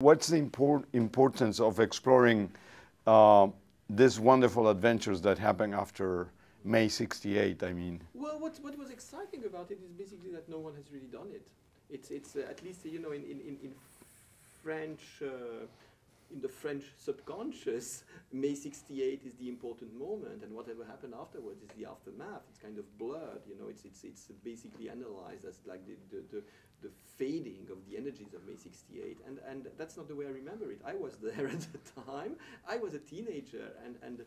What's the importance of exploring these wonderful adventures that happened after May 68, I mean? Well, what was exciting about it is basically that no one has really done it. It's at least, you know, in French, in the French subconscious, May 68 is the important moment, and whatever happened afterwards is the aftermath. It's kind of blurred, you know. It's basically analyzed as like the fading of the energies of May 68, and that's not the way I remember it. I was there at the time. I was a teenager, and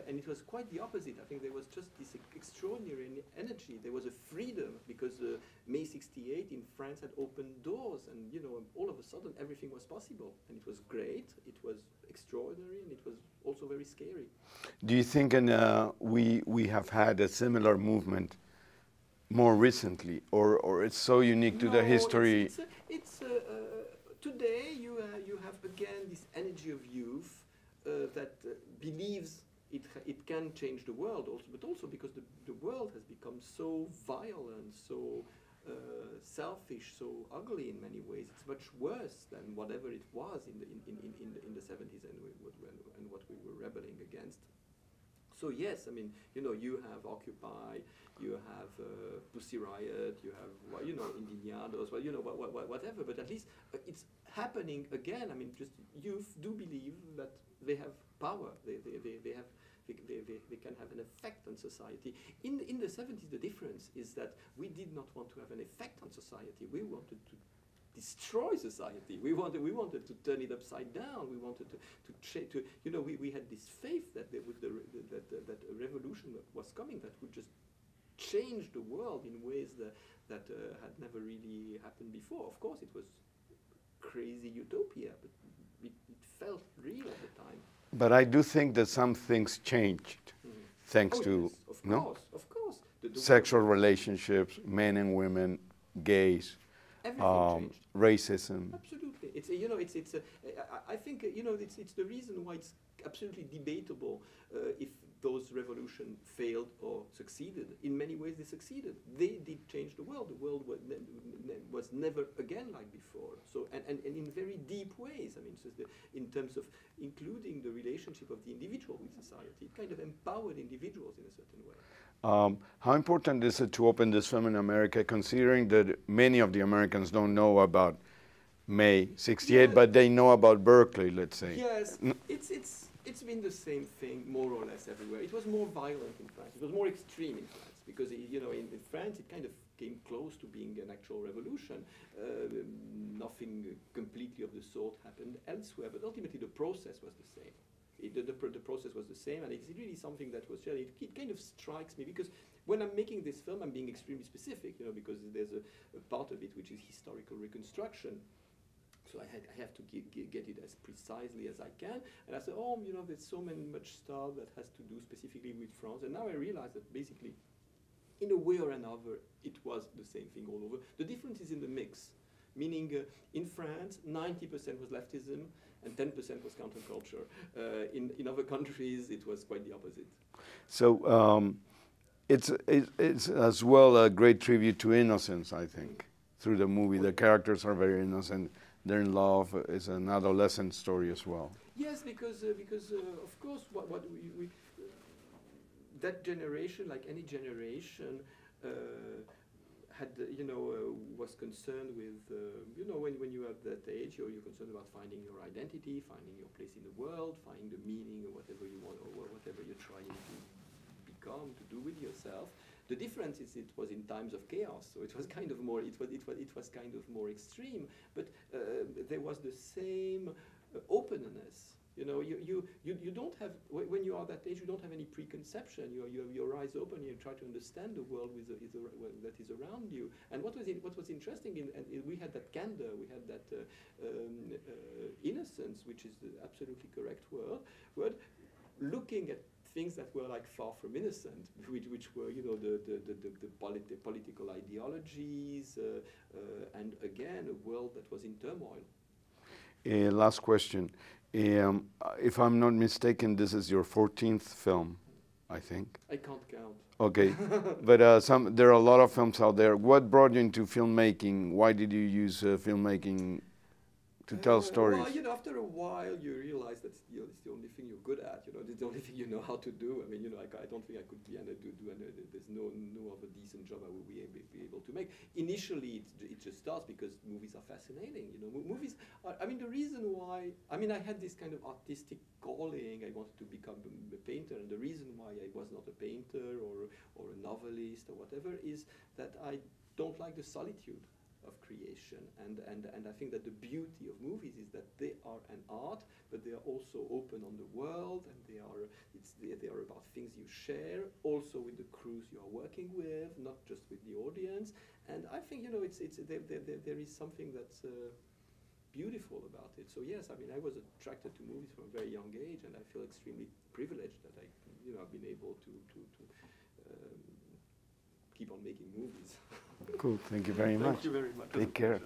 it was quite the opposite. I think there was just this extraordinary energy. There was a freedom because May 68 in France had opened doors, and you know, all of a sudden everything was possible, and it was great. It was extraordinary, and it was also very scary. Do you think we have had a similar movement more recently, or it's so unique to the history? Today you have again this energy of youth that believes it can change the world also, but also because the world has become so violent, so selfish, so ugly in many ways. It's much worse than whatever it was in the 70s and what we were rebelling against. So yes, I mean, you know, you have Occupy, you have Pussy Riot, you have, you know, Indignados, well, you know, whatever. But at least it's happening again. I mean, just youth do believe that they have power. They can have an effect on society. In the 70s, the difference is that we did not want to have an effect on society. We wanted to destroy society. We wanted to turn it upside down. We wanted to you know, we had this faith that that a revolution was coming that would just change the world in ways that had never really happened before. Of course, it was crazy utopia, but it felt real at the time. But I do think that some things changed, thanks to yes, of course. Sexual relationships, men and women, gays. Racism. Absolutely, it's you know, I think you know, it's the reason why it's absolutely debatable if those revolutions failed or succeeded. In many ways, they succeeded. They did change the world. The world was never again like before. So and in very deep ways. I mean, just in terms of including the relationship of the individual with society, it kind of empowered individuals in a certain way. How important is it to open this film in America, considering that many of the Americans don't know about May 68, but they know about Berkeley, let's say? Yes, it's been the same thing more or less everywhere. It was more violent in France. It was more extreme in France because, you know, in France it kind of came close to being an actual revolution. Nothing completely of the sort happened elsewhere, but ultimately the process was the same. The process was the same, and it's really something that was shared. It kind of strikes me because when I'm making this film, I'm being extremely specific, you know, because there's a part of it which is historical reconstruction. So I have to get it as precisely as I can. And I said, oh, you know, there's so much stuff that has to do specifically with France. And now I realize that basically, in a way or another, it was the same thing all over. The difference is in the mix. Meaning, in France, 90% was leftism and 10% was counterculture. In other countries, it was quite the opposite. So it's as well a great tribute to innocence, I think, through the movie. The characters are very innocent. They're in love. It's an adolescent story as well. Yes, because of course, what we that generation, like any generation, had, you know, was concerned with, you know, when you're at that age, you're concerned about finding your identity, finding your place in the world, finding the meaning or whatever you want or whatever you're trying to become, to do with yourself. The difference is it was in times of chaos, so it was kind of more, it was kind of more extreme, but there was the same openness. You know, you don't have, when you are that age, you don't have any preconception. You have your eyes open. You try to understand the world that is around you. And what was interesting, and we had that candor, we had that innocence, which is the absolutely correct word, looking at things that were like far from innocent, which were, you know, the political ideologies, and again a world that was in turmoil. Last question. If I'm not mistaken, this is your 14th film, I think. I can't count. Okay, but there are a lot of films out there. What brought you into filmmaking? Why did you use filmmaking to tell stories? Well, you know, after a while, you realize that it's the only thing you're good at. You know, it's the only thing you know how to do. I mean, you know, I don't think I could be there's no other decent job I would be able to make. Initially, it just starts because movies are fascinating. You know, movies are, I mean, the reason why, I mean, I had this kind of artistic calling. I wanted to become a painter, and the reason why I was not a painter or a novelist or whatever is that I don't like the solitude of creation, and I think that the beauty of movies is that they are an art, but they are also open on the world, and they are about things you share, also with the crews you are working with, not just with the audience. And I think, you know, there is something that's beautiful about it. So yes, I mean, I was attracted to movies from a very young age, and I feel extremely privileged that I've been able to keep on making movies. Cool. Thank you very much. Thank you very much. Take care.